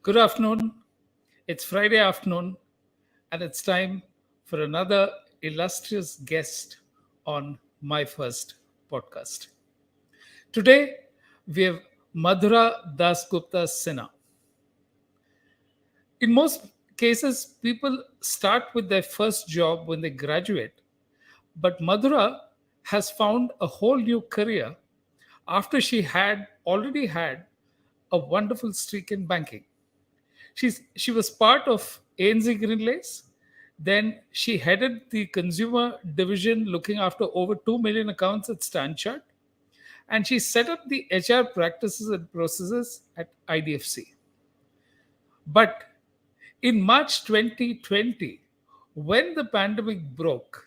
Good afternoon. It's Friday afternoon, and it's time for another illustrious guest on my first podcast. Today, we have Madhura DasGupta Sinha. In most cases, people start with their first job when they graduate, but Madhura has found a whole new career after she had already had a wonderful streak in banking. She was part of ANZ Grindlays. Then she headed the consumer division looking after over 2 million accounts at Stanchart. And she set up the HR practices and processes at IDFC. But in March 2020, when the pandemic broke,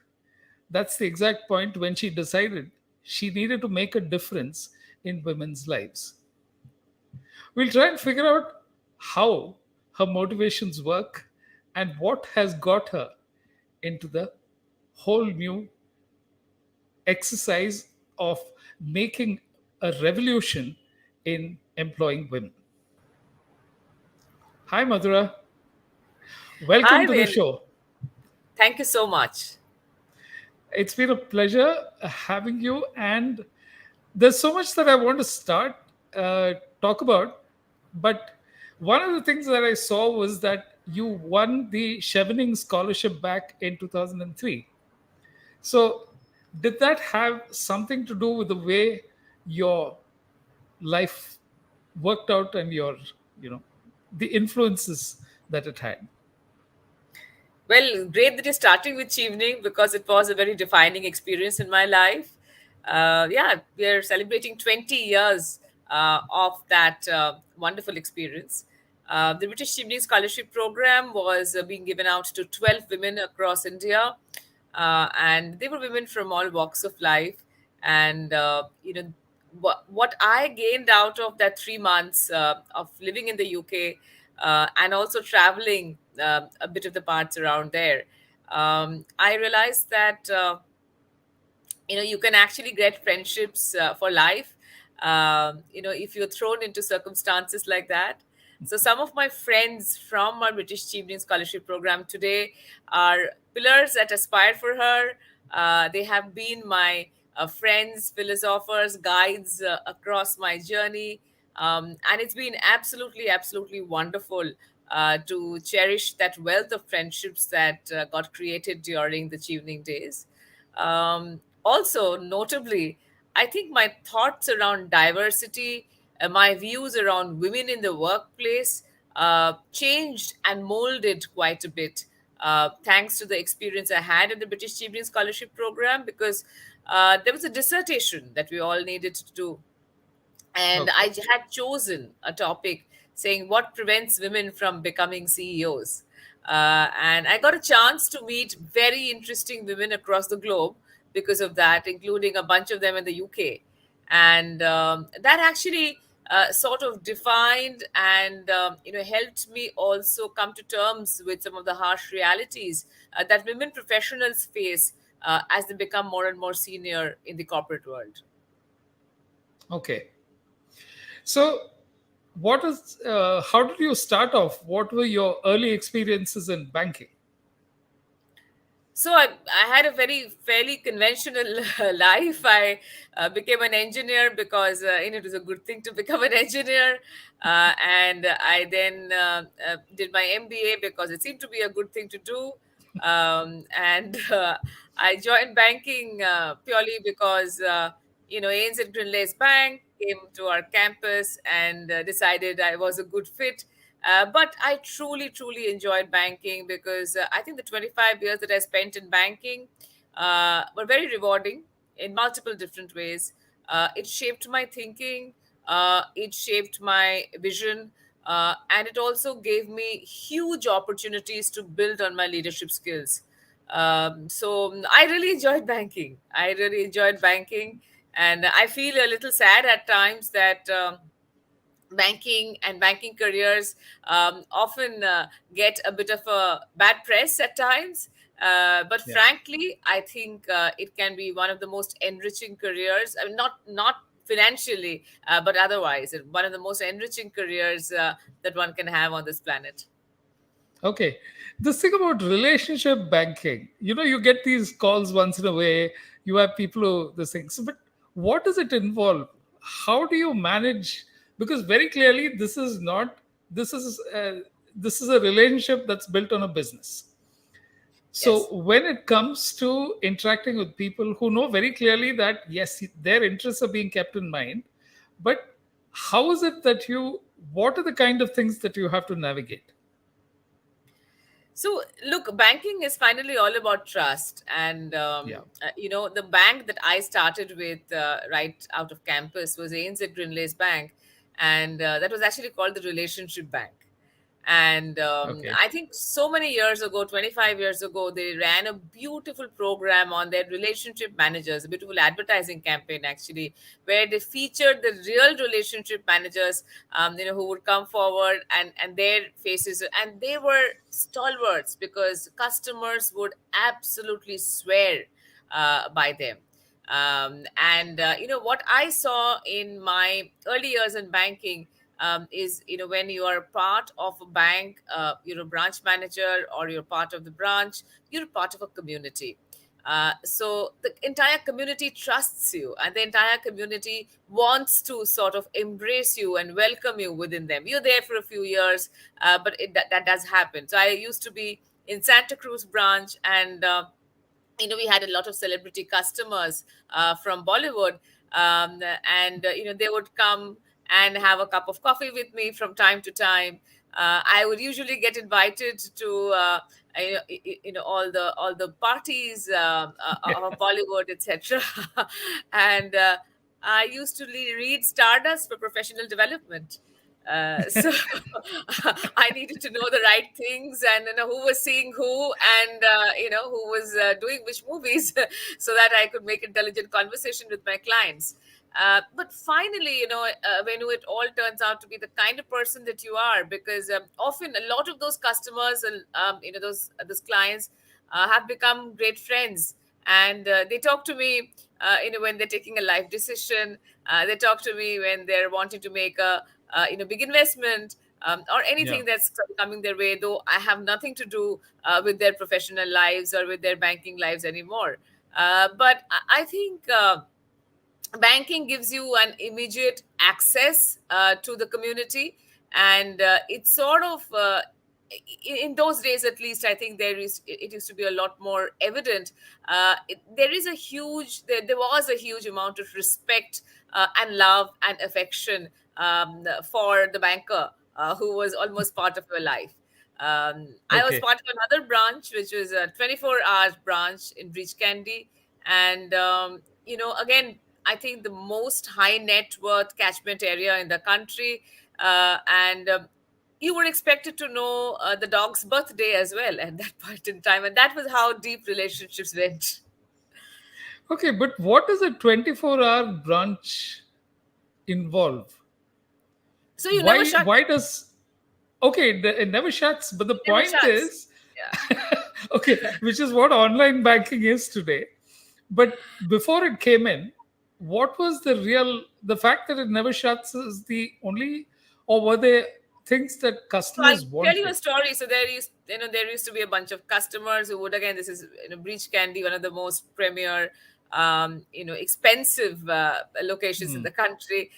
that's the exact point when she decided she needed to make a difference in women's lives. We'll try and figure out how her motivations work and what has got her into the whole new exercise of making a revolution in employing women. Hi, Madhura. Welcome Hi, to the Vin. show. Thank you so much. It's been a pleasure having you, and there's so much that I want to talk about. But one of the things that I saw was that you won the Chevening Scholarship back in 2003. So, did that have something to do with the way your life worked out and you know, the influences that it had? Well, great that you're starting with evening because it was a very defining experience in my life. Yeah, we are celebrating 20 years of that wonderful experience. The British Evening Scholarship Program was being given out to 12 women across India, and they were women from all walks of life. And what I gained out of that 3 months of living in the UK and also traveling a bit of the parts around there, I realized that you can actually get friendships for life. If you're thrown into circumstances like that. So some of my friends from our British Evening Scholarship Program today are pillars that aspire for her. They have been my friends, philosophers, guides across my journey. And it's been absolutely wonderful to cherish that wealth of friendships that got created during the evening days. Also, notably, I think my thoughts around diversity, my views around women in the workplace changed and molded quite a bit thanks to the experience I had in the British Evening Scholarship Program because there was a dissertation that we all needed to do, and Okay. I had chosen a topic saying what prevents women from becoming CEOs. And I got a chance to meet very interesting women across the globe because of that, including a bunch of them in the UK. And that actually sort of defined and helped me also come to terms with some of the harsh realities that women professionals face as they become more and more senior in the corporate world. Okay. So, how did you start off? What were your early experiences in banking? So I had a very fairly conventional life. I became an engineer because it was a good thing to become an engineer, and I then did my MBA because it seemed to be a good thing to do. And I joined banking purely because ANZ Grindlays Bank came to our campus and decided I was a good fit. But I truly enjoyed banking because I think the 25 years that I spent in banking were very rewarding in multiple different ways. It shaped my thinking, it shaped my vision, and it also gave me huge opportunities to build on my leadership skills. So I really enjoyed banking. I really enjoyed banking, and I feel a little sad at times that. Banking and banking careers often get a bit of a bad press at times. But Yeah. frankly, I think it can be one of the most enriching careers. I mean, not financially, but otherwise, one of the most enriching careers that one can have on this planet. Okay. This thing about relationship banking, you get these calls once in a way, you have people who, this thing. So, but what does it involve? How do you manage? Because very clearly, this is, this is a relationship that's built on a business. Yes. So when it comes to interacting with people who know very clearly that, yes, their interests are being kept in mind, but how is it that what are the kind of things that you have to navigate? So, look, banking is finally all about trust. And, Yeah. the bank that I started with right out of campus was ANZ Grindlays Bank. And that was actually called the Relationship Bank. And Okay. I think so many years ago, 25 years ago, they ran a beautiful program on their relationship managers, a beautiful advertising campaign actually, where they featured the real relationship managers, who would come forward, and their faces, and they were stalwarts because customers would absolutely swear by them. And what I saw in my early years in banking is, when you are part of a bank, you're a branch manager or you're part of the branch, you're part of a community. So the entire community trusts you, and the entire community wants to sort of embrace you and welcome you within them. You're there for a few years, but that does happen. So I used to be in Santa Cruz branch, and we had a lot of celebrity customers from Bollywood, and they would come and have a cup of coffee with me from time to time. I would usually get invited to all the parties of Bollywood, etc. And I used to read Stardust for professional development. So I needed to know the right things, and who was seeing who, and who was doing which movies, so that I could make intelligent conversation with my clients. But finally, when it all turns out to be the kind of person that you are, because often a lot of those customers, those clients, have become great friends, and they talk to me, when they're taking a life decision. They talk to me when they're wanting to make a big investment, or Yeah. anything that's coming their way, though I have nothing to do with their professional lives or with their banking lives anymore. But I think banking gives you an immediate access to the community, and it's sort of in those days, at least, I think it used to be a lot more evident. There was a huge amount of respect and love and affection for the banker, who was almost part of your life. I was Okay. part of another branch, which was a 24 hours branch in Breach Candy. And, again, I think the most high net worth catchment area in the country. And you were expected to know the dog's birthday as well at that point in time. And that was how deep relationships went. Okay, but what does a 24-hour branch involve? So you never Why shut, why does Okay, it never shuts, but the it never point shuts. is, Yeah. okay, which is what online banking is today. But before it came in, what was the fact that it never shuts is the only, or were there things that So I'll customers tell you a wanted? story. So there used to be a bunch of customers who would, again, this is, Breach Candy, one of the most premier, expensive locations in Hmm. the country.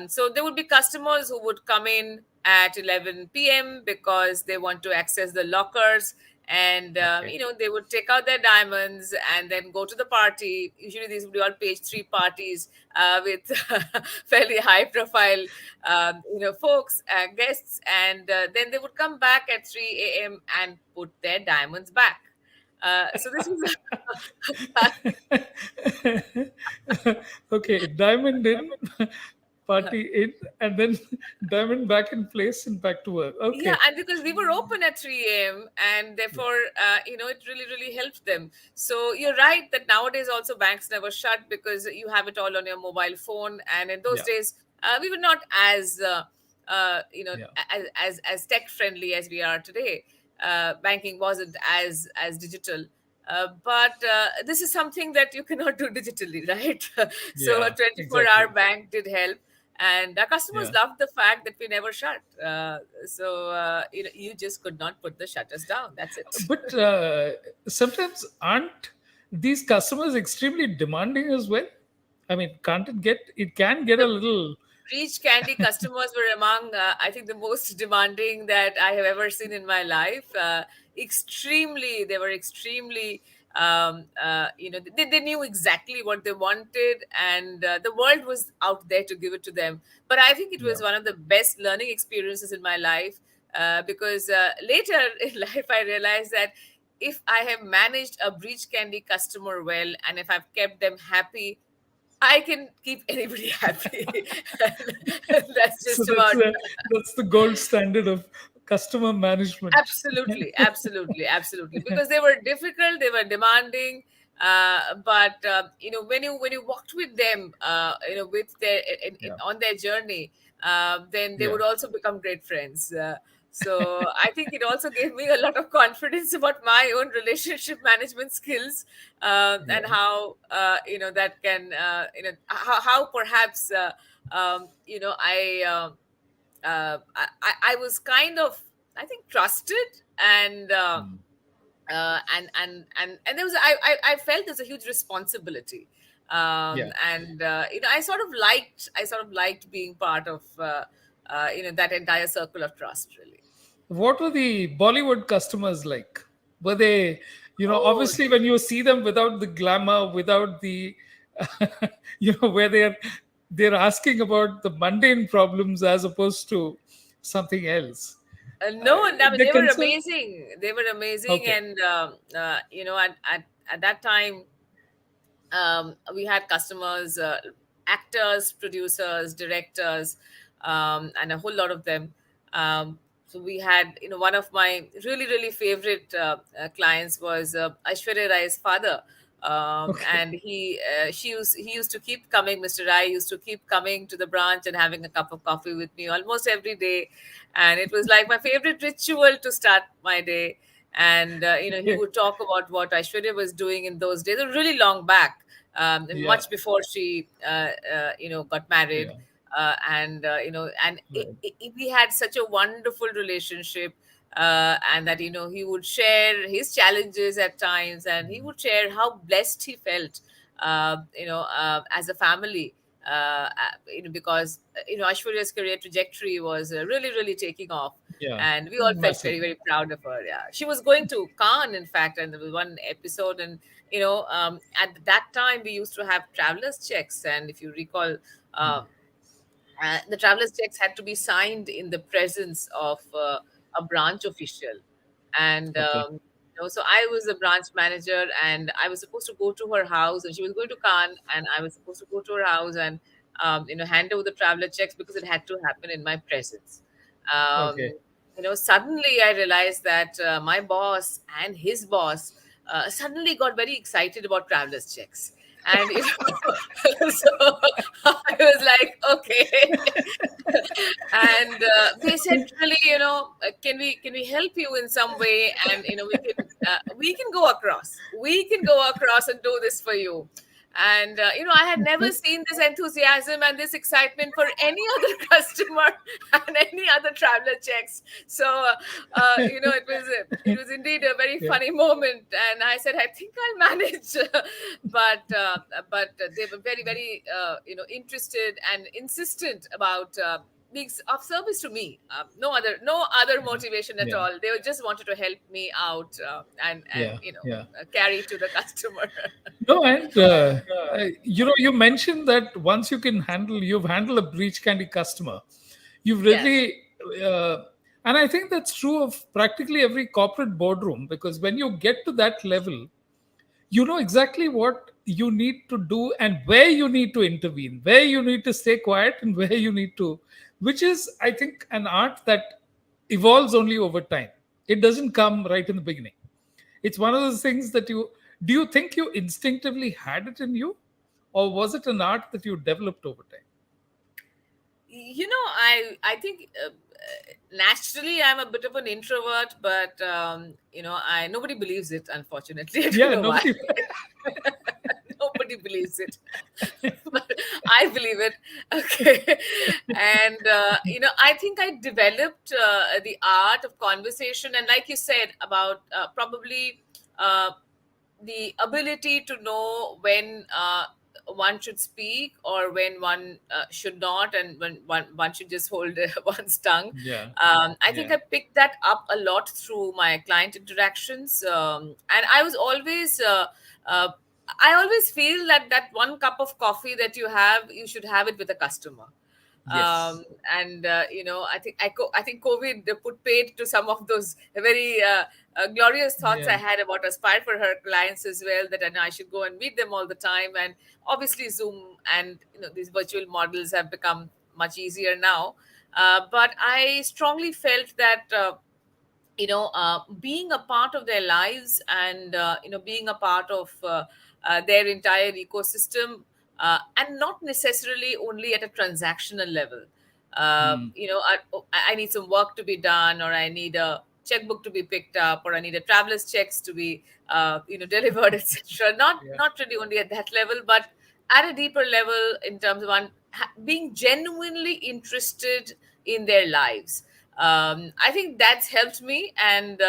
So there would be customers who would come in at 11 p.m. because they want to access the lockers, and Okay. they would take out their diamonds and then go to the party. Usually these would be all page three parties with fairly high profile folks, guests, and then they would come back at 3 a.m. and put their diamonds back. So this was Okay, diamond in, party in, and then diamond back in place and back to work. yeah, Okay. and because we were open at 3 a.m. and Yeah. therefore, it really, really helped them. So you're right that nowadays also banks never shut because you have it all on your mobile phone. And in those Yeah. days, we were not as, Yeah. as tech friendly as we are today. Banking wasn't as digital. But this is something that you cannot do digitally, right? So a Yeah, 24-hour exactly. bank did help, and our customers Yeah. loved the fact that we never shut. You just could not put the shutters down. That's it. But sometimes aren't these customers extremely demanding as well? I mean, can't it get, it can get a The little, Peach Candy customers were among, I think, the most demanding that I have ever seen in my life. They were extremely, they knew exactly what they wanted, and the world was out there to give it to them. But I think it yeah, was one of the best learning experiences in my life, because later in life I realized that if I have managed a Breach Candy customer well, and if I've kept them happy, I can keep anybody happy. That's so just about. that's the gold standard of customer management. Absolutely, absolutely, absolutely. Because they were difficult, they were demanding, but when you walked with them, with Yeah, on their journey, then they yeah, would also become great friends. So I think it also gave me a lot of confidence about my own relationship management skills, and yeah. how that can how perhaps I was kind of, I think, trusted, and Mm. and there was I felt there's a huge responsibility, Yeah. and I sort of liked being part of that entire circle of trust, really. What were the Bollywood customers like? Were they, Oh, obviously when you see them without the glamour, without the, where they're asking about the mundane problems as opposed to something else. Uh, no, I mean, the they were concern. amazing. They were amazing, Okay. and at that time, we had customers, actors, producers, directors, and a whole lot of them. So we had, one of my really, really favorite clients was Aishwarya Rai's father. Okay. And he used to keep coming. Mr. Rai used to keep coming to the branch and having a cup of coffee with me almost every day, and it was like my favorite ritual to start my day. And he Okay. would talk about what Aishwarya was doing in those days, really long back, and Yeah. much before she got married. Yeah. We had such a wonderful relationship, and that he would share his challenges at times, and he would share how blessed he felt, as a family, because Ashwarya's career trajectory was really, really taking off, Yeah. and we all felt Massive. very, very proud of her. Yeah, she was going to Cannes, in fact, and there was one episode, and at that time we used to have travelers checks, and if you recall, uh, the travelers checks had to be signed in the presence of a branch official. And Okay. so I was a branch manager, and I was supposed to go to her house, and she was going to Cannes, and I was supposed to go to her house and hand over the traveler checks, because it had to happen in my presence. Okay. Suddenly I realized that my boss and his boss suddenly got very excited about travelers checks, and so I was like, okay. And they said, really, can we help you in some way, and we can go across and do this for you. And I had never seen this enthusiasm and this excitement for any other customer and any other traveler checks. So it was indeed a very Yeah. funny moment, and I said, I think I'll manage. But they were very, very interested and insistent about being of service to me. No other motivation at Yeah. all. They just wanted to help me out, and Yeah. Yeah. carry to the customer. No, and you mentioned that once you've handled a breach candy customer, you've Yes. really, uh, and I think that's true of practically every corporate boardroom, because when you get to that level, you know exactly what you need to do and where you need to intervene, where you need to stay quiet, and where you need to, which is, I think, an art that evolves only over time. It doesn't come right in the beginning. It's one of those things that do you think you instinctively had it in you, or was it an art that you developed over time? I think naturally I'm a bit of an introvert, but I nobody believes it. Unfortunately, I don't Yeah, know why. nobody. Nobody believes it, but I believe it. Okay, and I think I developed the art of conversation, and like you said about probably. The ability to know when one should speak or when one should not, and when one should just hold one's tongue. Yeah, I think yeah. I picked that up a lot through my client interactions, and uh, I always feel that that one cup of coffee that you have, you should have it with a customer. Yes. And I think COVID put paid to some of those very glorious thoughts I Yeah. had about Aspire for her clients as well, that I should go and meet them all the time. And obviously Zoom and these virtual models have become much easier now, but I strongly felt that being a part of their lives, and being a part of their entire ecosystem, and not necessarily only at a transactional level. Mm. I need some work to be done, or I need a checkbook to be picked up, or I need a traveler's checks to be delivered, etc. Yeah. Not really only at that level, but at a deeper level, in terms of being genuinely interested in their lives. I think that's helped me, and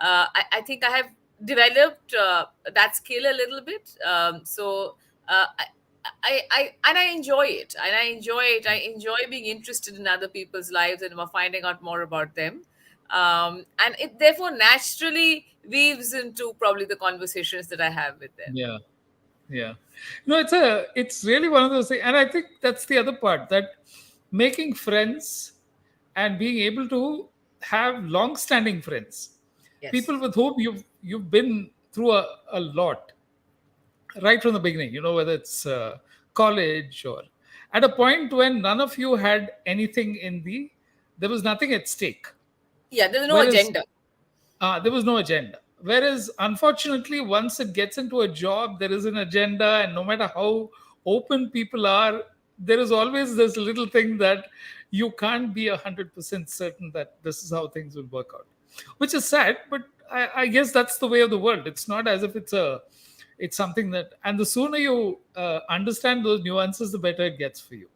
I think I have developed that skill a little bit. And I enjoy it, and I enjoy being interested in other people's lives and finding out more about them. And it therefore naturally weaves into probably the conversations that I have with them. Yeah. Yeah. No, it's really one of those things. And I think that's the other part, that making friends and being able to have long standing friends, people Yes. with whom you've been through a lot right from the beginning, whether it's college or at a point when none of you had anything there was nothing at stake. Yeah, there's no Whereas agenda. there was no agenda. Whereas, unfortunately, once it gets into a job, there is an agenda, and no matter how open people are, there is always this little thing that you can't be 100% certain that this is how things will work out, which is sad. But I guess that's the way of the world. It's not as if it's something and the sooner you understand those nuances, the better it gets for you.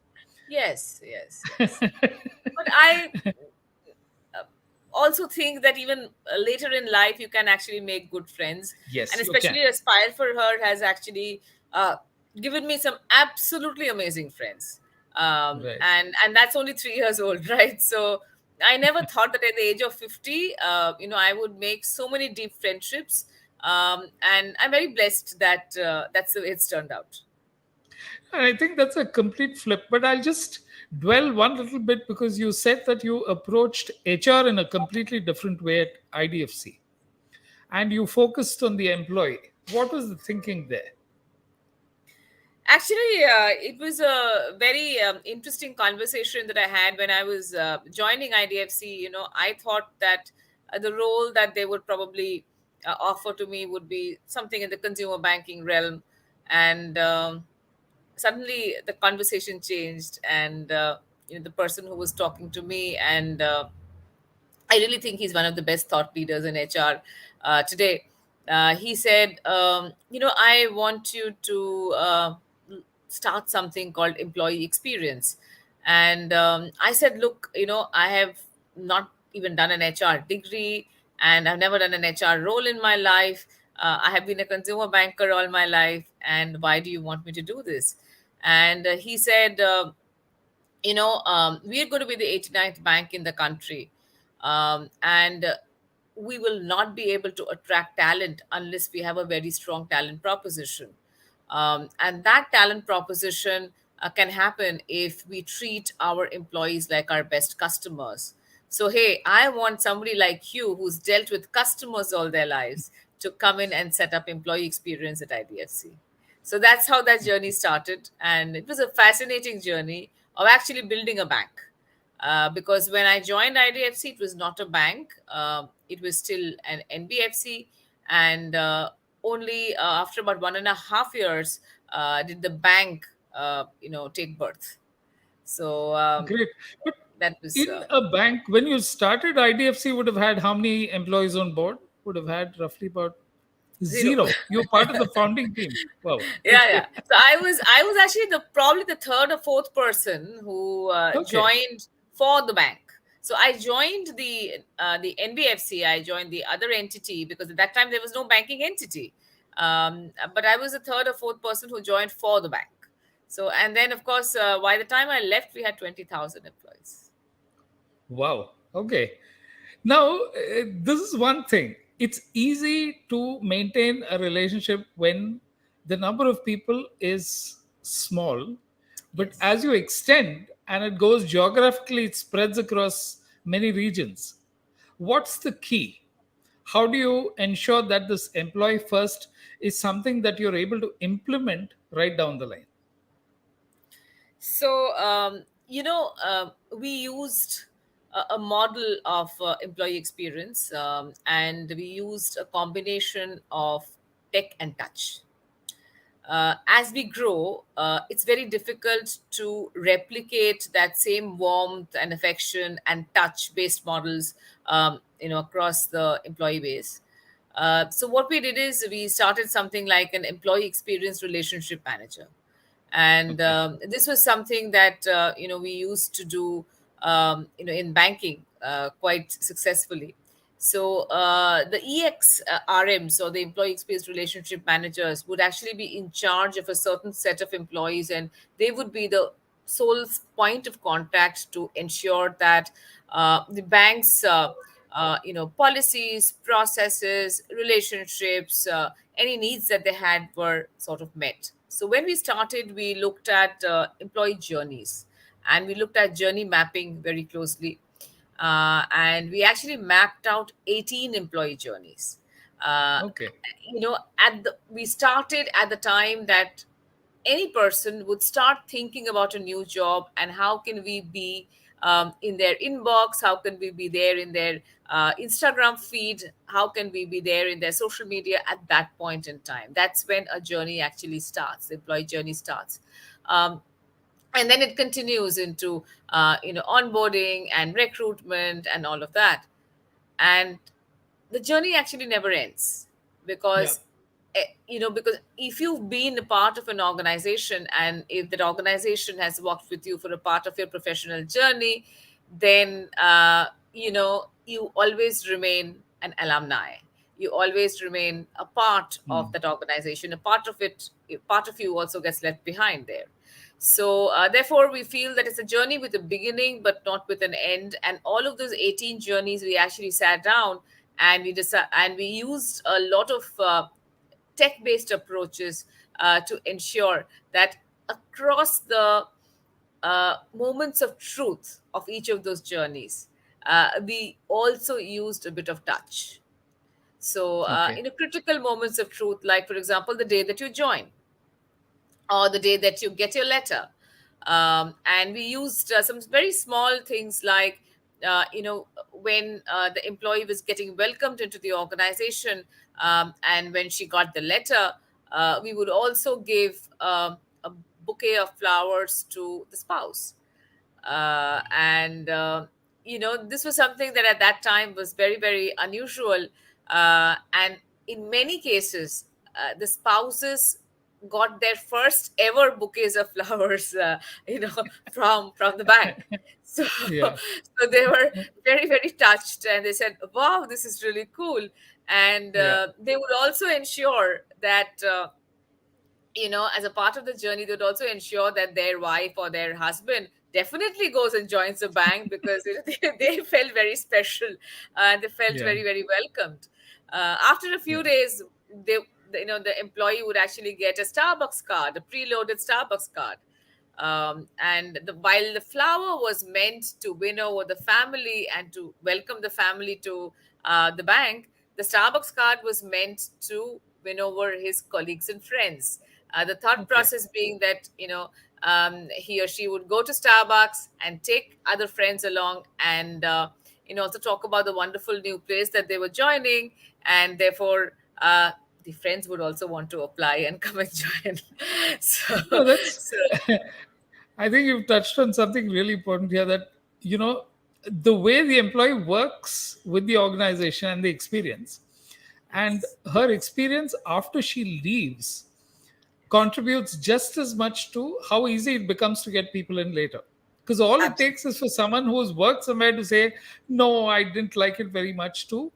Yes, yes, yes. But I also think that even later in life you can actually make good friends, and Yes, you can. especially Aspire for Her has actually uh, given me some absolutely amazing friends. Right. And that's only 3 years old, right? So I never thought that at the age of 50 I would make so many deep friendships, and I'm very blessed that that's the way it's turned out. And I think that's a complete flip. But I'll just dwell one little bit because you said that you approached HR in a completely different way at IDFC and you focused on the employee. What was the thinking there? Actually, it was a very interesting conversation that I had when I was joining IDFC. I thought that the role that they would probably offer to me would be something in the consumer banking realm. And suddenly the conversation changed, and the person who was talking to me, and I really think he's one of the best thought leaders in HR today. He said, I want you to start something called employee experience. And I said, look, I have not even done an HR degree, and I've never done an HR role in my life. I have been a consumer banker all my life. And why do you want me to do this? And he said, we're going to be the 89th bank in the country. And we will not be able to attract talent unless we have a very strong talent proposition. And that talent proposition can happen if we treat our employees like our best customers. So, hey, I want somebody like you who's dealt with customers all their lives to come in and set up employee experience at IDFC. So that's how that journey started. And it was a fascinating journey of actually building a bank. Because when I joined IDFC, it was not a bank, it was still an NBFC. And only after about 1.5 years did the bank, take birth. So Great. But that was in a bank, when you started, IDFC would have had how many employees on board? Would have had roughly about zero. zero. You're part of the founding team. Wow. Yeah, yeah. Okay. So I was actually the probably the third or fourth person who Okay. joined for the bank. So I joined the NBFC. I joined the other entity because at that time there was no banking entity. But I was the third or fourth person who joined for the bank. So and then of course by the time I left, we had 20,000 employees. Wow. Okay. Now, this is one thing. It's easy to maintain a relationship when the number of people is small, but Yes. as you extend and it goes geographically, it spreads across many regions. What's the key? How do you ensure that this employee first is something that you're able to implement right down the line? So, we used a model of employee experience, and we used a combination of tech and touch. As we grow, it's very difficult to replicate that same warmth and affection and touch-based models, across the employee base. So what we did is we started something like an employee experience relationship manager, and Okay. this was something that we used to do in banking quite successfully. So the EX RMs, or the employee experience relationship managers, would actually be in charge of a certain set of employees, and they would be the sole point of contact to ensure that the bank's policies, processes, relationships, any needs that they had were sort of met. So when we started, we looked at employee journeys, and we looked at journey mapping very closely, and we actually mapped out 18 employee journeys. Uh, Okay. we started at the time that any person would start thinking about a new job, and how can we be in their inbox, how can we be there in their Instagram feed, how can we be there in their social media at that point in time. That's when a journey actually starts, the employee journey starts. um, and then it continues into onboarding and recruitment and all of that. And the journey actually never ends, Yeah. because because if you've been a part of an organization, and if that organization has walked with you for a part of your professional journey, then you always remain an alumni. You always remain a part of Hmm. that organization. A part of it, a part of you also gets left behind there. So therefore we feel that it's a journey with a beginning but not with an end. And all of those 18 journeys, we actually sat down and we used a lot of tech based approaches to ensure that across the moments of truth of each of those journeys, we also used a bit of touch. So Okay. critical moments of truth, like for example the day that you join, or the day that you get your letter. And we used some very small things like, when the employee was getting welcomed into the organization, and when she got the letter, we would also give a bouquet of flowers to the spouse. And this was something that at that time was very, very unusual. And in many cases, the spouses got their first ever bouquets of flowers from the bank. So Yeah. so they were very, very touched, and they said, wow, this is really cool. And Yeah. they would also ensure that as a part of the journey, they would also ensure that their wife or their husband definitely goes and joins the bank, because they felt very special, and they felt Yeah. very, very welcomed. After a Yeah. few days, the employee would actually get a Starbucks card, a preloaded Starbucks card. While the flower was meant to win over the family and to welcome the family to the bank, the Starbucks card was meant to win over his colleagues and friends. The thought Okay. process being that he or she would go to Starbucks and take other friends along, and also talk about the wonderful new place that they were joining, and therefore the friends would also want to apply and come and join. so No, that's so I think you've touched on something really important here, that, you know, the way the employee works with the organization and the experience, and Yes. her experience after she leaves contributes just as much to how easy it becomes to get people in later. Because all it Absolutely. takes is for someone who's worked somewhere to say, no, I didn't like it very much, to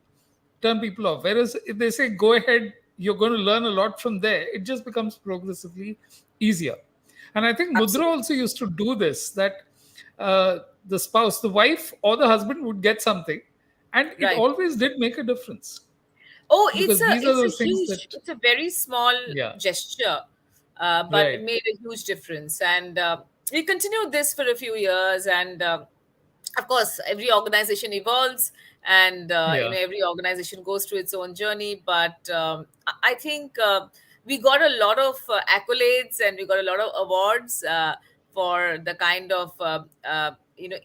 turn people off. Whereas if they say, go ahead, you're going to learn a lot from there, it just becomes progressively easier. And I think Mudra Absolutely. also used to do this, that the spouse, the wife or the husband would get something, and it Right. always did make a difference, Oh, because these are those things that, it's a very small yeah, gesture, but it right, made a huge difference. And we continued this for a few years. And of course, every organization evolves, and yeah, every organization goes through its own journey. But I think we got a lot of accolades, and we got a lot of awards for the kind of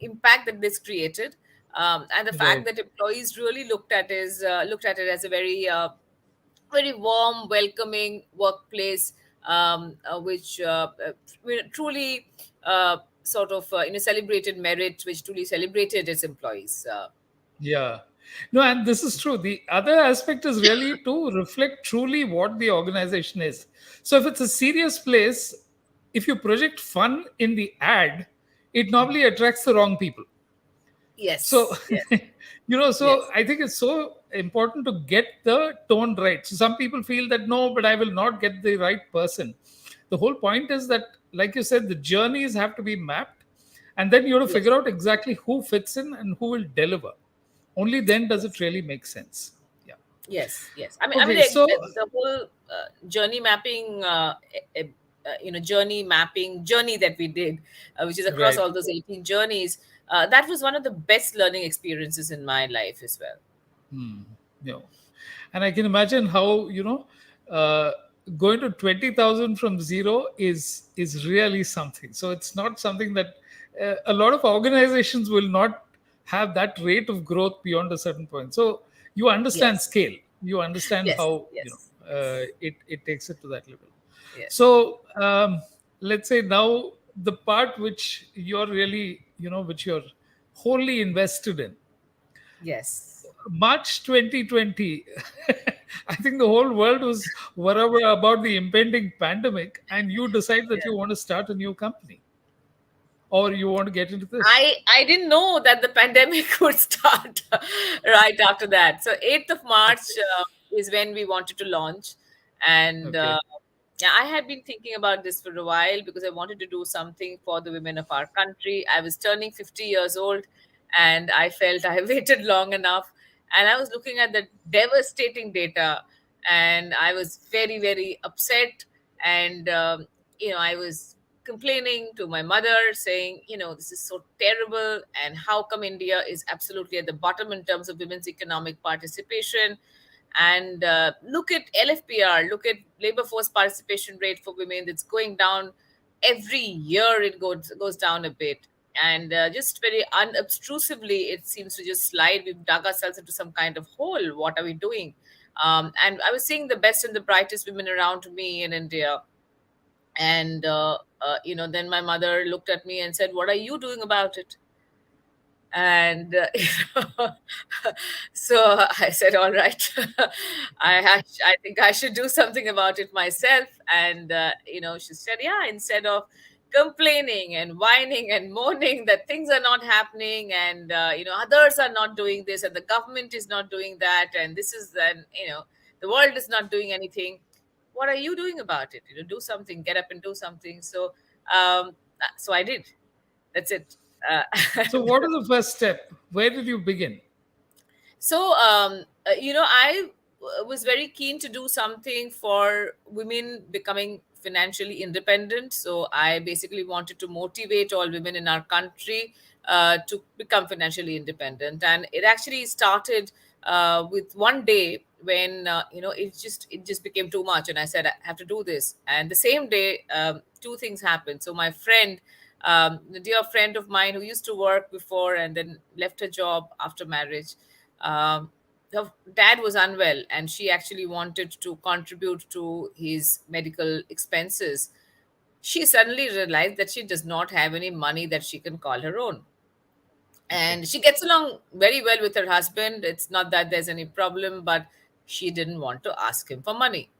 impact that this created. And the fact right. that employees really looked at it as a very warm, welcoming workplace, which truly sort of celebrated merit, which truly celebrated its employees. Yeah. No, and this is true. The other aspect is really to reflect truly what the organization is. So if it's a serious place, if you project fun in the ad, it normally attracts the wrong people. So, Yes, yes, so yes, I think it's so important to get the tone right. So some people feel that, no, but I will not get the right person. The whole point is that, like you said, the journeys have to be mapped, and then you have to yes, figure out exactly who fits in and who will deliver. Only then does it yes. really make sense. Yeah. Yes, yes. Okay. So, The whole journey mapping, journey mapping journey that we did, which is across right. all those 18 journeys. That was one of the best learning experiences in my life as well. Hmm. And I can imagine how, uh, going to 20,000 from zero is really something. So it's not something that a lot of organizations will not have that rate of growth beyond a certain point. So you understand Yes, scale, you understand yes, how, yes, yes, it takes it to that level. yes, So let's say now the part which you're really, which you're wholly invested in, yes. March 2020, I think the whole world was worried about the impending pandemic, and you decide that you want to start a new company, or you want to get into this. I didn't know that the pandemic would start right after that. So 8th of March Okay. is when we wanted to launch. And Okay. yeah, I had been thinking about this for a while because I wanted to do something for the women of our country. I was turning 50 years old, and I felt I waited long enough. And I was looking at the devastating data, and I was very, very upset. And I was complaining to my mother, saying, this is so terrible, and how come India is absolutely at the bottom in terms of women's economic participation. And look at LFPR, look at labor force participation rate for women, it's going down every year. It goes down a bit, and just very unobtrusively it seems to just slide. We've dug ourselves into some kind of hole. What are we doing? And I was seeing the best and the brightest women around me in India. And then my mother looked at me and said, what are you doing about it? And so I said, all right. I think I should do something about it myself. And she said, yeah, instead of complaining and whining and moaning that things are not happening, and others are not doing this, and the government is not doing that, and this is then the world is not doing anything, what are you doing about it? Do something, get up and do something. So I did. That's it. So, what is the first step? Where did you begin? So, I was very keen to do something for women becoming financially independent. So, I basically wanted to motivate all women in our country to become financially independent. And it actually started with one day when it just became too much, and I said I have to do this. And the same day, two things happened. So, my friend. A dear friend of mine who used to work before and then left her job after marriage, um, her dad was unwell, and she actually wanted to contribute to his medical expenses. she suddenly realized that she does not have any money that she can call her own. Okay. And she gets along very well with her husband. It's not that there's any problem, but she didn't want to ask him for money.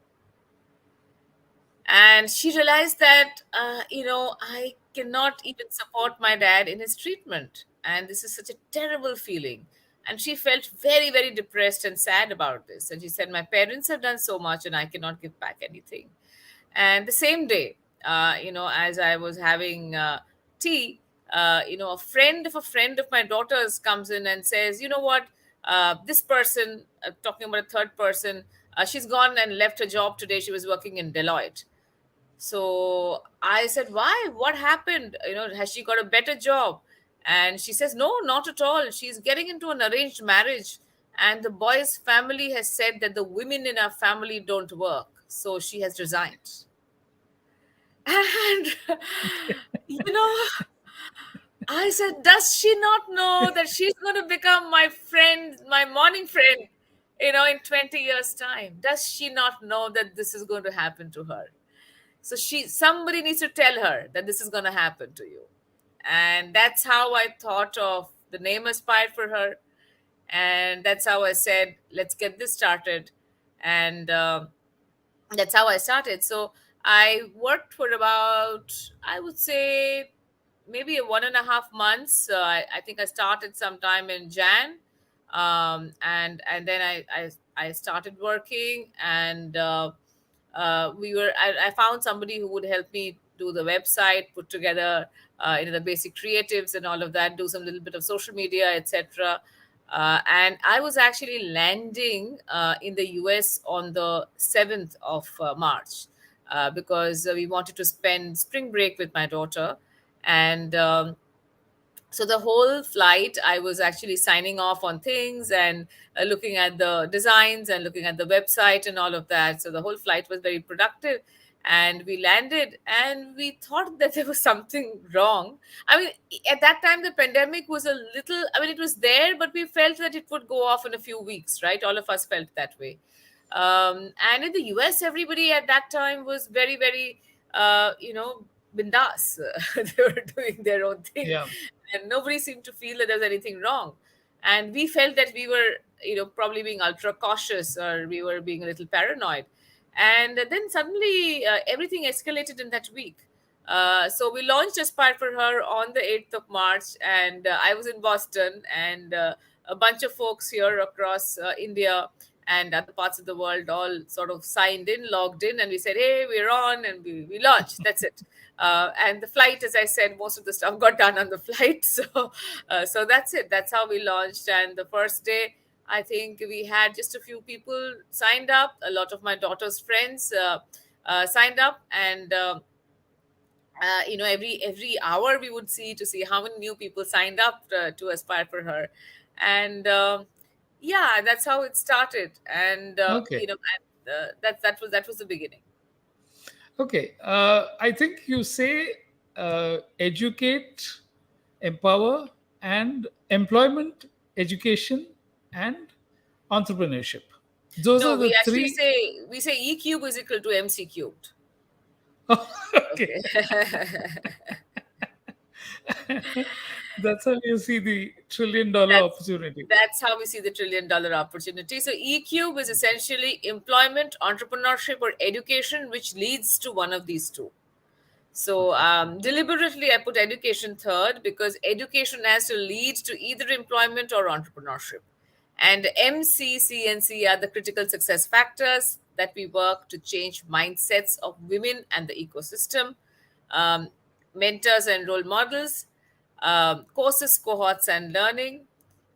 And she realized that, I cannot even support my dad in his treatment. And this is such a terrible feeling. And she felt very, very depressed and sad about this. And she said, my parents have done so much and I cannot give back anything. And the same day, as I was having tea, a friend of my daughter's comes in and says, you know what, this person, talking about a third person, she's gone and left her job today. She was working in Deloitte. So I said, why? What happened? Has she got a better job? And she says, no, not at all. She's getting into an arranged marriage. And the boy's family has said that the women in our family don't work. So she has resigned. And, you know, I said, does she not know that she's going to become my friend, my morning friend, in 20 years' time? Does she not know that this is going to happen to her? So somebody needs to tell her that this is going to happen to you. And that's how I thought of the name Aspire for her. And that's how I said, let's get this started. And that's how I started. So I worked for about, I would say, maybe a 1.5 months. I think I started sometime in Jan, and then I started working, and I found somebody who would help me do the website, put together the basic creatives and all of that, do some little bit of social media, etc. And I was actually landing in the US on the 7th of March, because we wanted to spend spring break with my daughter. And so the whole flight, I was actually signing off on things and looking at the designs and looking at the website and all of that. So the whole flight was very productive. And we landed and we thought that there was something wrong. I mean, at that time, the pandemic was a little, I mean, it was there, but we felt that it would go off in a few weeks, right? All of us felt that way. And in the US, everybody at that time was very, very, bindas. They were doing their own thing, Yeah. and nobody seemed to feel that there was anything wrong. And we felt that we were, probably being ultra cautious, or we were being a little paranoid. And then suddenly everything escalated in that week. So we launched Aspire for Her on the 8th of March, and I was in Boston, and a bunch of folks here across India and other parts of the world all sort of signed in, logged in, and we said, hey, we're on, and we launched. That's it. And the flight, as I said, most of the stuff got done on the flight. So that's it. That's how we launched. And the first day, I think we had just a few people signed up. A lot of my daughter's friends signed up, and every hour we would see to see how many new people signed up to Aspire for Her. And yeah, that's how it started. And Okay. that was the beginning. Okay. I think you say educate, empower, and employment, education, and entrepreneurship. Those are No, the we actually three. say we say E cube is equal to MC cubed. Okay. Okay. That's how you see the $1 trillion that's opportunity. that's how we see the $1 trillion opportunity. So E cube is essentially employment, entrepreneurship, or education, which leads to one of these two. So Okay. deliberately, I put education third because education has to lead to either employment or entrepreneurship. And MC, C, and C are the critical success factors that we work to change mindsets of women and the ecosystem, um, mentors and role models, courses, cohorts, and learning,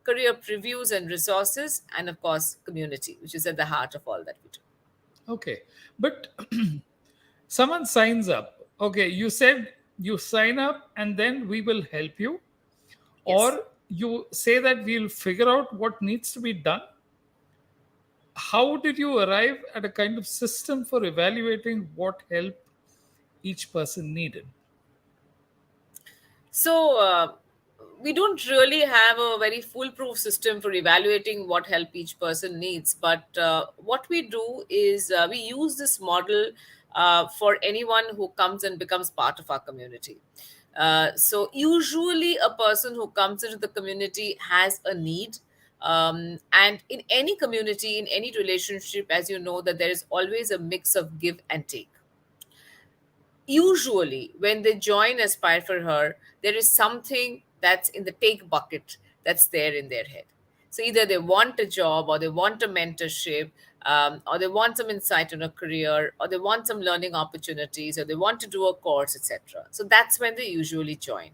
career previews and resources, and of course, community, which is at the heart of all that we do. Okay. But someone signs up. Okay. You said you sign up and then we will help you, Yes. or you say that we'll figure out what needs to be done. How did you arrive at a kind of system for evaluating what help each person needed? So, we don't really have a very foolproof system for evaluating what help each person needs. But what we do is we use this model for anyone who comes and becomes part of our community. So usually a person who comes into the community has a need. And in any community, in any relationship, as you know, that there is always a mix of give and take. Usually when they join Aspire for Her, there is something that's in the take bucket that's there in their head. So either they want a job, or they want a mentorship, or they want some insight on a career, or they want some learning opportunities, or they want to do a course, etc. So that's when they usually join.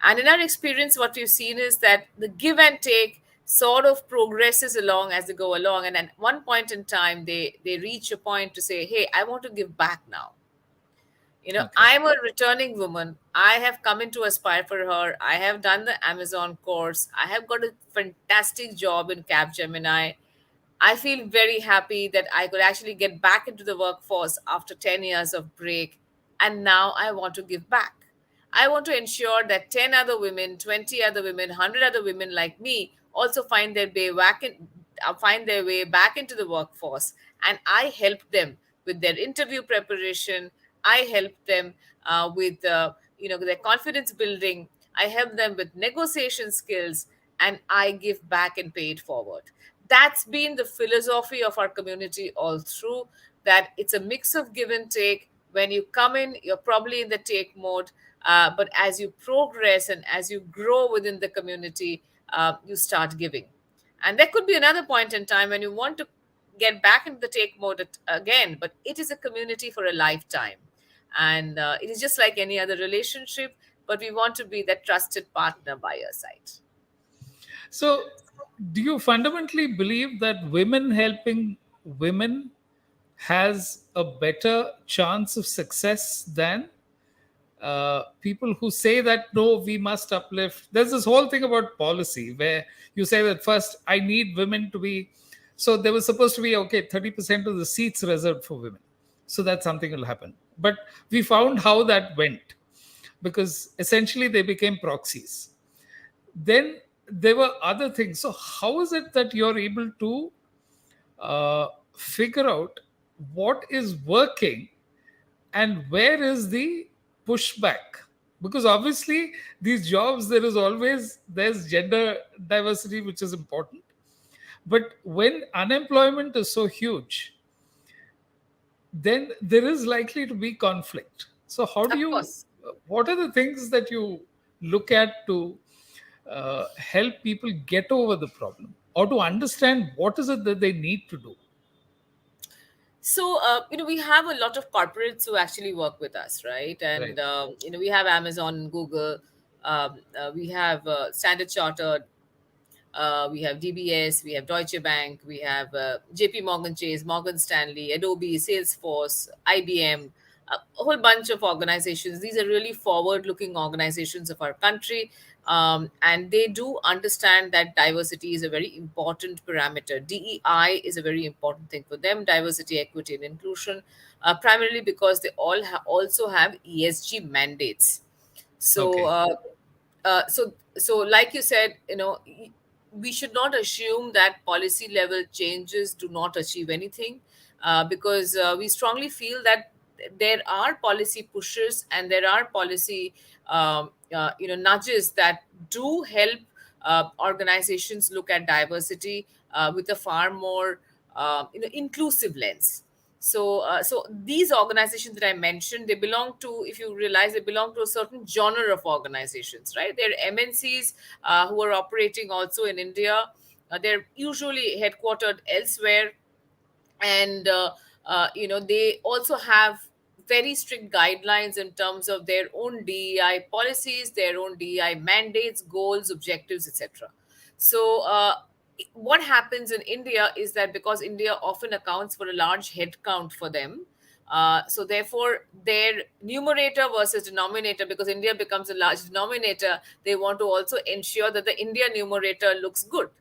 And in our experience, what we've seen is that the give and take sort of progresses along as they go along. And at one point in time, they reach a point to say, hey, I want to give back now. Okay. I'm a returning woman. I have come into Aspire for Her. I have done the Amazon course. I have got a fantastic job in Capgemini. I feel very happy that I could actually get back into the workforce after 10 years of break. And now I want to give back. I want to ensure that 10 other women, 20 other women, 100 other women like me also find their way back into the workforce. And I help them with their interview preparation. I help them with their confidence building. I help them with negotiation skills, and I give back and pay it forward. That's been the philosophy of our community all through, that it's a mix of give and take. When you come in, you're probably in the take mode, but as you progress and as you grow within the community, you start giving. And there could be another point in time when you want to get back into the take mode again, but it is a community for a lifetime. And it is just like any other relationship, but we want to be that trusted partner by your side. So, do you fundamentally believe that women helping women has a better chance of success than people who say that no, we must uplift? There's this whole thing about policy where you say that first, I need women to be. So there was supposed to be, okay, 30% of the seats reserved for women. So that something will happen. But we found how that went, because essentially they became proxies. Then there were other things. So how is it that you're able to figure out what is working and where is the pushback? Because obviously these jobs, there's gender diversity, which is important, but when unemployment is so huge, then there is likely to be conflict. So how do Of you, course. what are the things that you look at to help people get over the problem, or to understand what is it that they need to do? So, we have a lot of corporates who actually work with us, right? Right. And, we have Amazon, Google, we have Standard Chartered, we have DBS, we have Deutsche Bank, we have JP Morgan Chase, Morgan Stanley, Adobe, Salesforce, IBM, a whole bunch of organizations. These are really forward looking organizations of our country. And they do understand that diversity is a very important parameter. DEI is a very important thing for them, diversity, equity, and inclusion, primarily because they also have ESG mandates. So, Okay. like you said, we should not assume that policy level changes do not achieve anything, because we strongly feel that there are policy pushes and there are policy nudges that do help organizations look at diversity with a far more inclusive lens. So these organizations that I mentioned, they belong to, if you realize, they belong to a certain genre of organizations, right? They're MNCs who are operating also in India. They're usually headquartered elsewhere, and they also have very strict guidelines in terms of their own DEI policies, their own DEI mandates, goals, objectives, etc. So what happens in India is that because India often accounts for a large head count for them, so therefore their numerator versus denominator, because India becomes a large denominator, they want to also ensure that the India numerator looks good,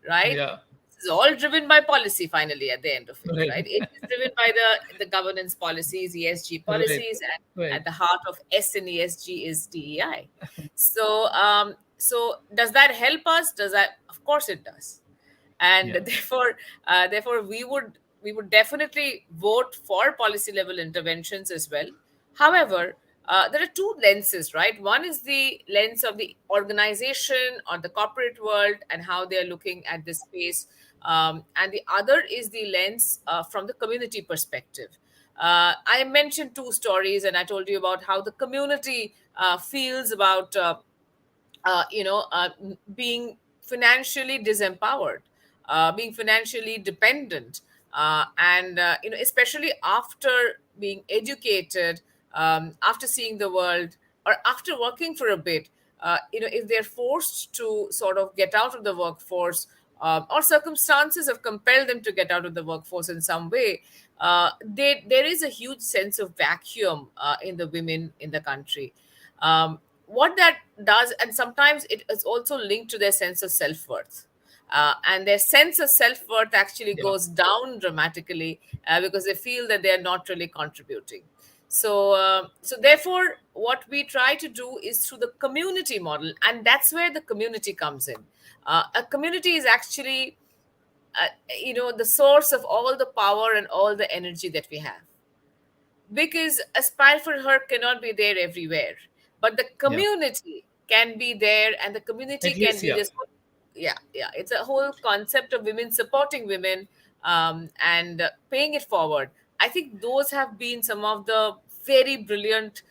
right? Yeah. It's all driven by policy finally at the end of it, Right. right? It is driven by the governance policies, ESG Right. policies, and Right. at the heart of S in ESG is DEI. So does that help us? Does that? Of course it does. And Yeah. therefore we would we would definitely vote for policy level interventions as well. However, there are two lenses, right? One is the lens of the organization or the corporate world and how they are looking at this space. And the other is the lens from the community perspective. I mentioned two stories, and I told you about how the community feels about being financially disempowered, being financially dependent, and especially after being educated, after seeing the world, or after working for a bit, if they're forced to sort of get out of the workforce, or circumstances have compelled them to get out of the workforce in some way, there is a huge sense of vacuum in the women in the country. What that does, and sometimes it is also linked to their sense of self-worth, and their sense of self-worth actually Yeah. goes down dramatically, because they feel that they're not really contributing. So therefore what we try to do is through the community model, and that's where the community comes in. A community is actually uh, the source of all the power and all the energy that we have, because aspire for her cannot be there everywhere, but the Yeah. community can be there, and the community At can least, be yeah. this. Yeah, it's a whole concept of women supporting women, and paying it forward. I think those have been some of the very brilliant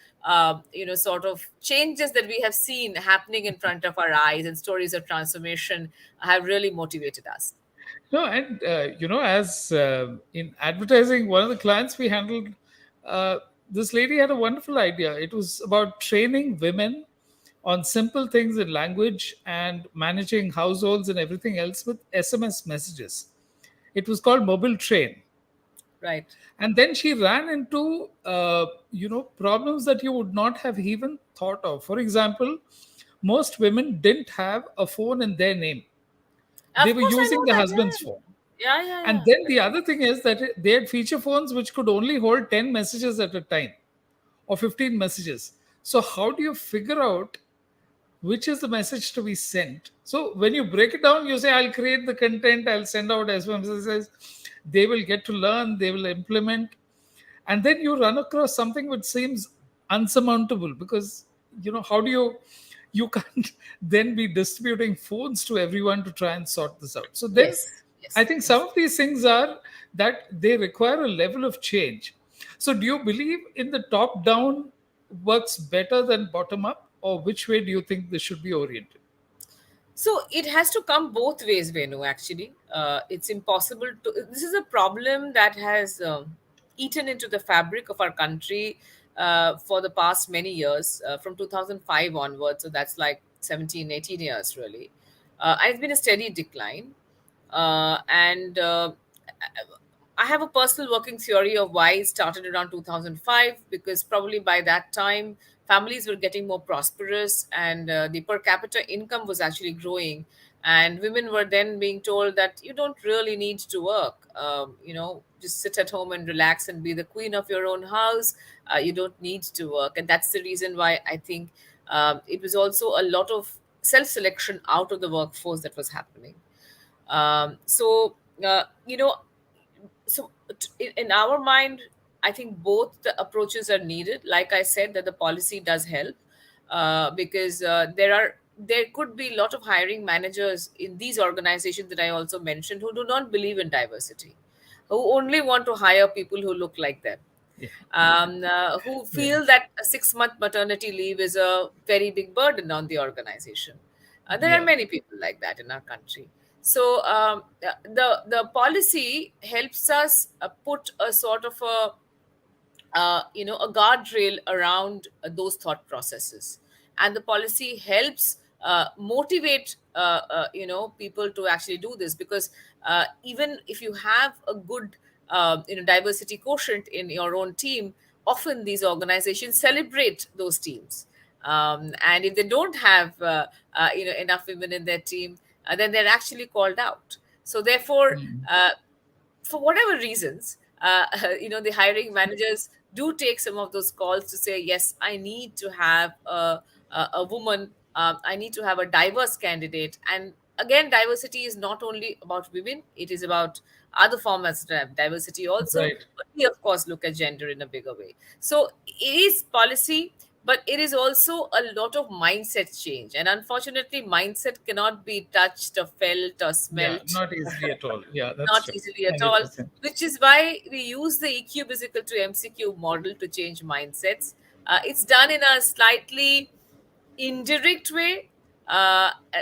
sort of changes that we have seen happening in front of our eyes, and stories of transformation have really motivated us. No, and as in advertising, one of the clients we handled, uh, this lady had a wonderful idea. It was about training women on simple things in language and managing households and everything else with SMS messages. It was called Mobile Train. Right. And then she ran into problems that you would not have even thought of. For example, most women didn't have a phone in their name. They Of were course, I using know the that. husband's Yeah, phone. yeah, yeah, And yeah. then the Correct. other thing is that they had feature phones which could only hold 10 messages at a time, or 15 messages. So how do you figure out which is the message to be sent? So when you break it down, you say, I'll create the content, I'll send out SMSs, they will get to learn, they will implement. And then you run across something which seems unsurmountable, because how do you can't then be distributing phones to everyone to try and sort this out. So then Yes, I yes, think some yes. of these things are that they require a level of change. So do you believe in the top down works better than bottom up, or which way do you think this should be oriented? So it has to come both ways, Venu, actually. It's impossible to. This is a problem that has eaten into the fabric of our country for the past many years, from 2005 onwards. So that's like 17, 18 years, really. And it's been a steady decline. And I have a personal working theory of why it started around 2005, because probably by that time, families were getting more prosperous, and the per capita income was actually growing. And women were then being told that you don't really need to work. Just sit at home and relax and be the queen of your own house. You don't need to work. And that's the reason why I think it was also a lot of self selection out of the workforce that was happening. So so in our mind, I think both the approaches are needed. Like I said, that the policy does help, because there could be a lot of hiring managers in these organizations that I also mentioned who do not believe in diversity, who only want to hire people who look like them, Yeah. who Yeah. feel that a 6 month maternity leave is a very big burden on the organization. There are Yeah. many people like that in our country. So the policy helps us put a sort of a guardrail around those thought processes, and the policy helps motivate people to actually do this, because even if you have a good diversity quotient in your own team, often these organizations celebrate those teams, and if they don't have enough women in their team, then they're actually called out. So therefore, Mm. for whatever reasons, the hiring managers do take some of those calls to say, yes, I need to have a woman, I need to have a diverse candidate. And again, diversity is not only about women, it is about other forms of diversity also. Right. But we, of course, look at gender in a bigger way. So it is policy, but it is also a lot of mindset change. And unfortunately, mindset cannot be touched or felt or Yeah, smelt, not easily at all. Yeah, that's not true. easily at all, 100%. which is why we use the EQ is equal to MCQ model to change mindsets. It's done in a slightly indirect way,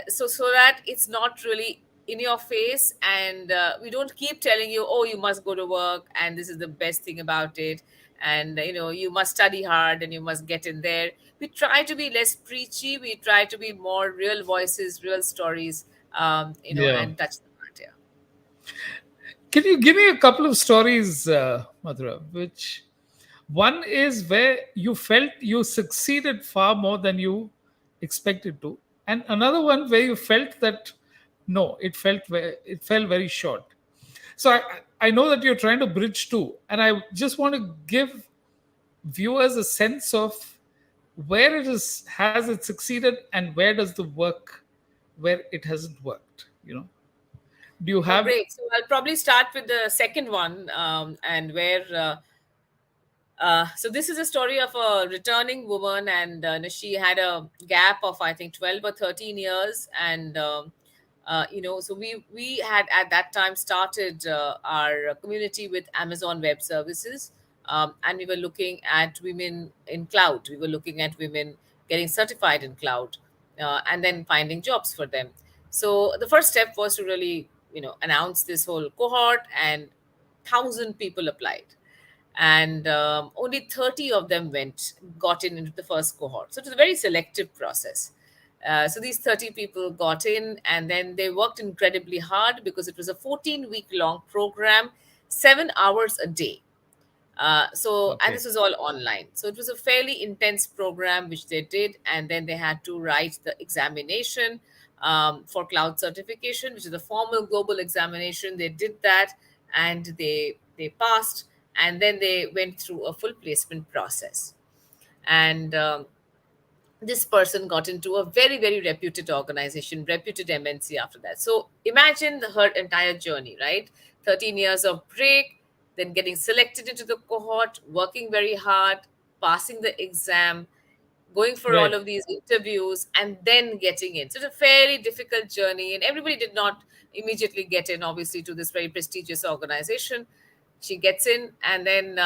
so that it's not really in your face, and we don't keep telling you, oh, you must go to work and this is the best thing about it, and you must study hard and you must get in there. We try to be less preachy, we try to be more real voices, real stories, Yeah. and touch the heart here. Can you give me a couple of stories, Madhura, which one is where you felt you succeeded far more than you expected to, and another one where you felt that no, it fell very short. So I know that you're trying to bridge two, and I just want to give viewers a sense of where it is has it succeeded and where does the work where it hasn't worked. Do you Oh, have? great. So I'll probably start with the second one, and where. So this is a story of a returning woman, and she had a gap of, I think, 12 or 13 years, and so we had at that time started our community with Amazon Web Services, and we were looking at women in cloud. We were looking at women getting certified in cloud, and then finding jobs for them. So the first step was to really announce this whole cohort, and 1,000 people applied, and only 30 of them got into the first cohort. So it was a very selective process. So these 30 people got in, and then they worked incredibly hard because it was a 14-week long program, 7 hours a day. And Okay. this was all online. So it was a fairly intense program which they did, and then they had to write the examination for cloud certification, which is a formal global examination. They did that, and they passed, and then they went through a full placement process. And this person got into a very, very reputed organization, reputed MNC after that. So imagine her entire journey, right? 13 years of break, then getting selected into the cohort, working very hard, passing the exam, going for all Right. of these interviews, and then getting in. So it's a fairly difficult journey, and everybody did not immediately get in, obviously, to this very prestigious organization. She gets in, and then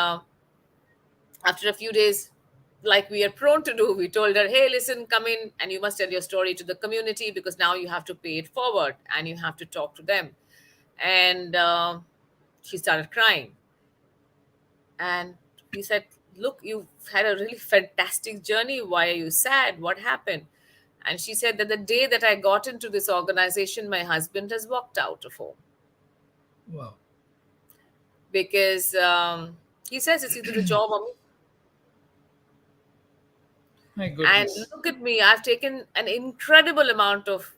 after a few days, like we are prone to do, we told her, hey, listen, come in and you must tell your story to the community, because now you have to pay it forward and you have to talk to them. And she started crying. And we said, look, you've had a really fantastic journey. Why are you sad? What happened? And she said that the day that I got into this organization, my husband has walked out of home, Wow. because he says it's either the job or me. My And goodness. look at me, I've taken an incredible amount of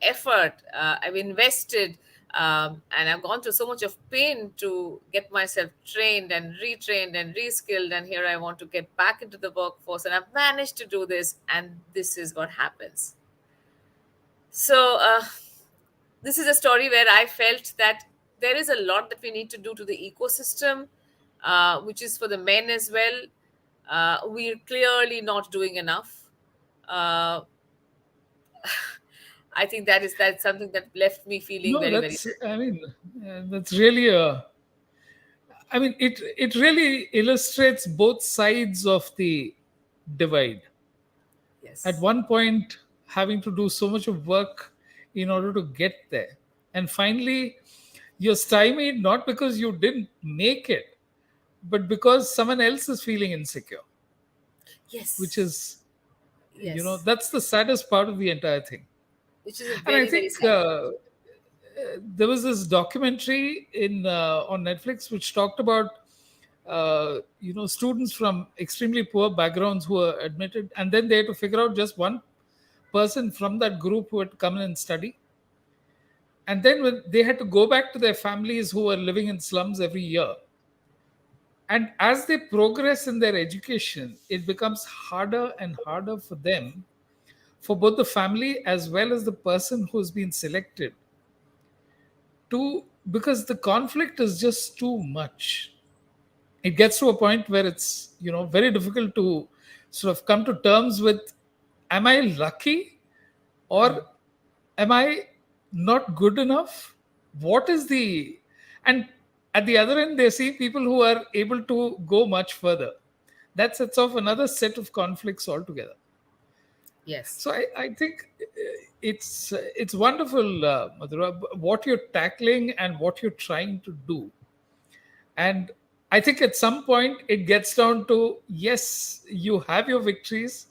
effort, I've invested, and I've gone through so much of pain to get myself trained and retrained and reskilled, and here I want to get back into the workforce, and I've managed to do this, and this is what happens. So this is a story where I felt that there is a lot that we need to do to the ecosystem, which is for the men as well. We're clearly not doing enough. Uh, I think that's something that left me feeling No, very, very that's, sad. I mean, that's really a, I mean, it really illustrates both sides of the divide. At Yes. one point, having to do so much of work in order to get there. And finally, you're stymied not because you didn't make it, but because someone else is feeling insecure, which Yes. is, Yes. that's the saddest part of the entire thing. Which is a And I very, very think sad part. there was this documentary in on Netflix which talked about students from extremely poor backgrounds who were admitted, and then they had to figure out just one person from that group who had come in and study, and then when they had to go back to their families who were living in slums every year, and as they progress in their education, it becomes harder and harder for them for both the family as well as the person who's been selected to, because the conflict is just too much. It gets to a point where it's, very difficult to sort of come to terms with, am I lucky, or am I not good enough? What is the, and at the other end, they see people who are able to go much further. That sets off another set of conflicts altogether. Yes. So I think it's wonderful, Madhura, what you're tackling and what you're trying to do. And I think at some point it gets down to, yes, you have your victories,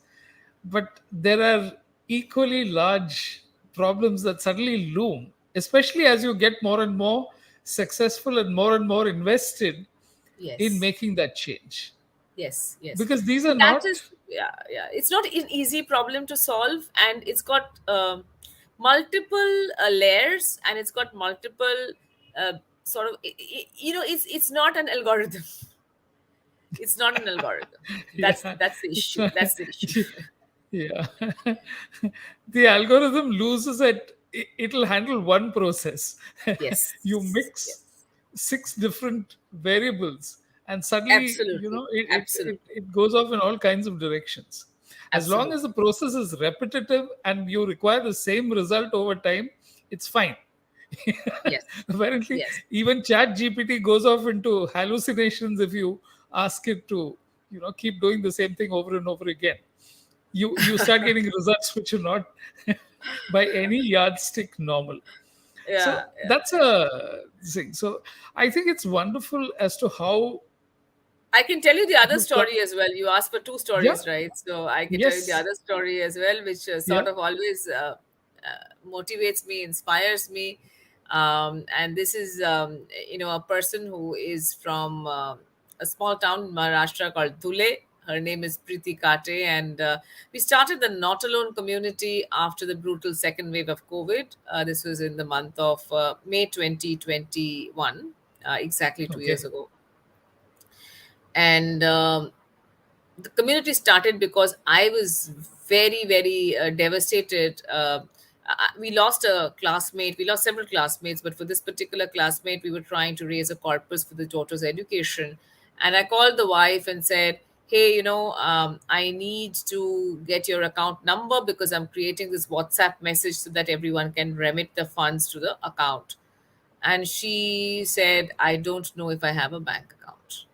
but there are equally large problems that suddenly loom, especially as you get more and more successful and more invested in Yes. making that change. Yes, yes. Because these See, are that not, is, yeah, yeah. It's not an easy problem to solve, and it's got multiple layers, and it's got multiple uh, sort of. It's not an algorithm. It's not an algorithm. That's yeah, that's the it's issue. not, That's the issue. yeah. The algorithm loses at, it'll handle one process. You Yes, mix yes. six different variables, and suddenly, Absolutely, it absolutely, it goes off in all kinds of directions. As long as the absolutely. process is repetitive and you require the same result over time, it's fine. Yes, Apparently, yes, even Chat GPT goes off into hallucinations if you ask it to, keep doing the same thing over and over again. You start getting results which are not by any yardstick normal. So yeah, yeah. that's a thing. So I think it's wonderful as to how I can tell you the other you've got. story as well. You asked for two Yeah. stories, right? So I can tell you the Yes. other story as well, which Yeah. sort of always motivates me, inspires me. And this is, a person who is from a small town in Maharashtra called Dhule. Her name is Preeti Kate, and we started the Not Alone community after the brutal second wave of COVID. This was in the month of May 2021, exactly 2 years Okay. ago. And the community started because I was very, very devastated. We lost a classmate. We lost several classmates, but for this particular classmate, we were trying to raise a corpus for the daughter's education. And I called the wife and said, "Hey, I need to get your account number because I'm creating this WhatsApp message so that everyone can remit the funds to the account." And she said, "I don't know if I have a bank account."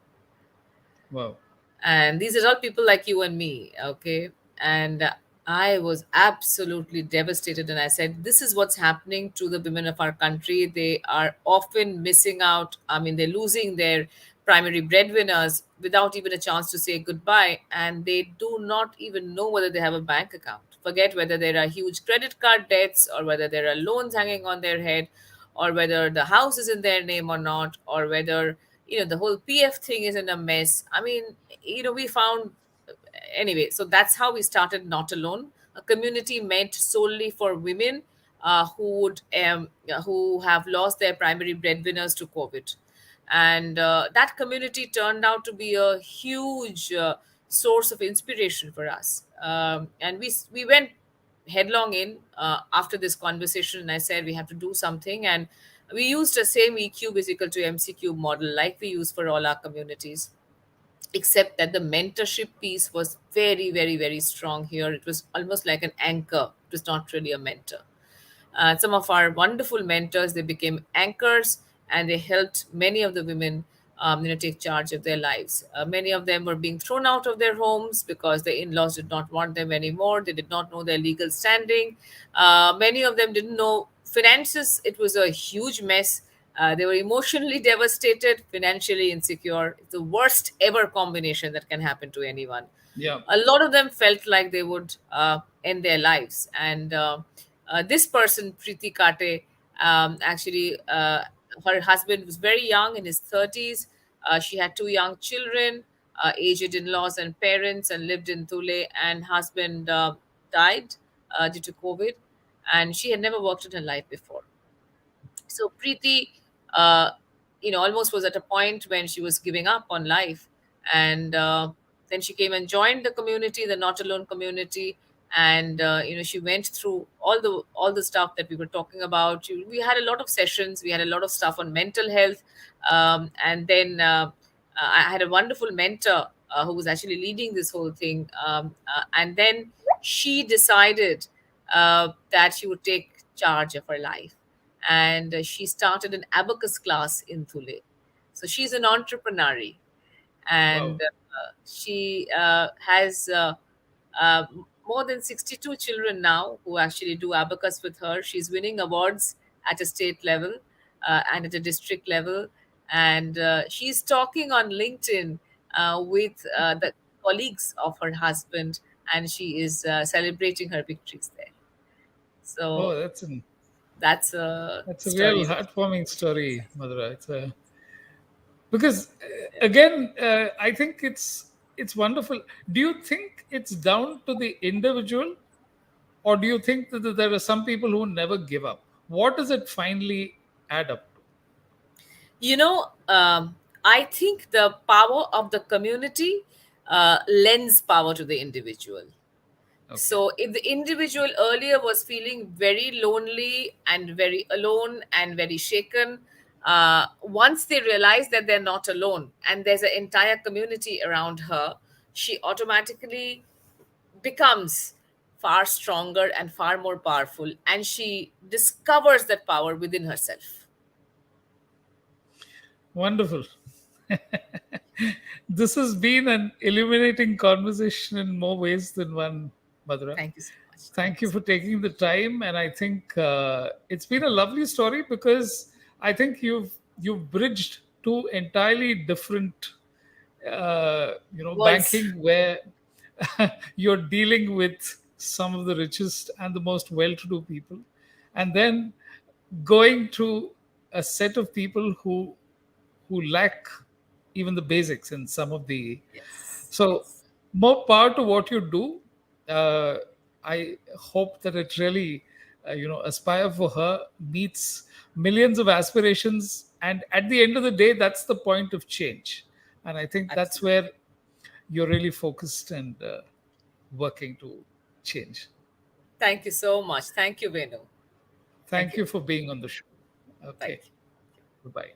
Wow. And these are all people like you and me, okay? And I was absolutely devastated, and I said, this is what's happening to the women of our country. They are often missing out. I mean, they're losing their primary breadwinners without even a chance to say goodbye, and they do not even know whether they have a bank account. Forget whether there are huge credit card debts, or whether there are loans hanging on their head, or whether the house is in their name or not, or whether the whole PF thing is in a mess. I mean, we found, anyway. So that's how we started Not Alone, a community meant solely for women who have lost their primary breadwinners to COVID. And that community turned out to be a huge source of inspiration for us. And we went headlong in after this conversation, and I said we have to do something. And we used the same E cube is equal to MC cube model like we use for all our communities, except that the mentorship piece was very, very, very strong here. It was almost like an anchor. It was not really a mentor. Some of our wonderful mentors, they became anchors, and they helped many of the women take charge of their lives. Many of them were being thrown out of their homes because their in-laws did not want them anymore. They did not know their legal standing. Many of them didn't know finances. It was a huge mess. They were emotionally devastated, financially insecure. It's the worst ever combination that can happen to anyone. Yeah. A lot of them felt like they would end their lives. And this person, Preeti Kate, actually, her husband was very young, in his 30s. She had two young children, aged in laws and parents, and lived in Thule. And husband died due to COVID. And she had never worked in her life before. So Preeti, uh, almost was at a point when she was giving up on life, and then she came and joined the community, the Not Alone community, and she went through all the stuff that we were talking about. We had a lot of sessions, we had a lot of stuff on mental health, and then I had a wonderful mentor who was actually leading this whole thing, and then she decided that she would take charge of her life, and she started an abacus class in Thule. So she's an entrepreneur, and Wow. she has uh, more than 62 children now who actually do abacus with her. She's winning awards at a state level and at a district level, and she's talking on LinkedIn with the colleagues of her husband, and she is celebrating her victories there. Oh, So that's a that's a real story. heartwarming story, Madhura. Because again, I think it's wonderful. Do you think it's down to the individual, or do you think that there are some people who never give up? What does it finally add up to? You know, I think the power of the community lends power to the individual. Okay. So, if the individual earlier was feeling very lonely and very alone and very shaken, once they realize that they're not alone and there's an entire community around her, she automatically becomes far stronger and far more powerful, and she discovers that power within herself. Wonderful. This has been an illuminating conversation in more ways than one, Madhura. Thank you so much. Thank Thank you you so for much. taking the time, and I think it's been a lovely story because I think you've bridged two entirely different, Words. banking where you're dealing with some of the richest and the most well-to-do people, and then going to a set of people who lack even the basics in some of the. Yes. So Yes. more power to what you do. uh, I hope that it really aspire for her meets millions of aspirations, and at the end of the day that's the point of change, and I think that's Absolutely. where you're really focused and working to change. Thank you so much. Thank you, Venu. Thank Thank you. you for being on the show. Thank Okay. you. Bye.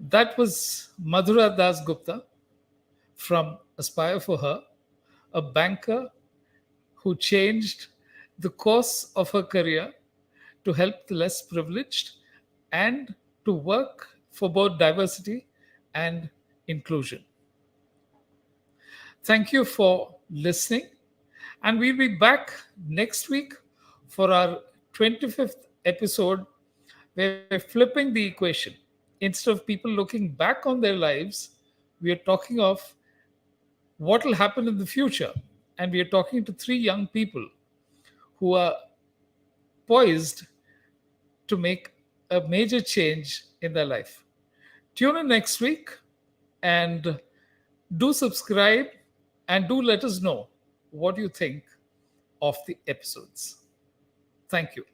That was Madhura DasGupta from Aspire for Her, a banker who changed the course of her career to help the less privileged and to work for both diversity and inclusion. Thank you for listening, and we'll be back next week for our 25th episode where we're flipping the equation. Instead of people looking back on their lives, we are talking of what will happen in the future. And we are talking to three young people who are poised to make a major change in their life. Tune in next week and do subscribe and do let us know what you think of the episodes. Thank you.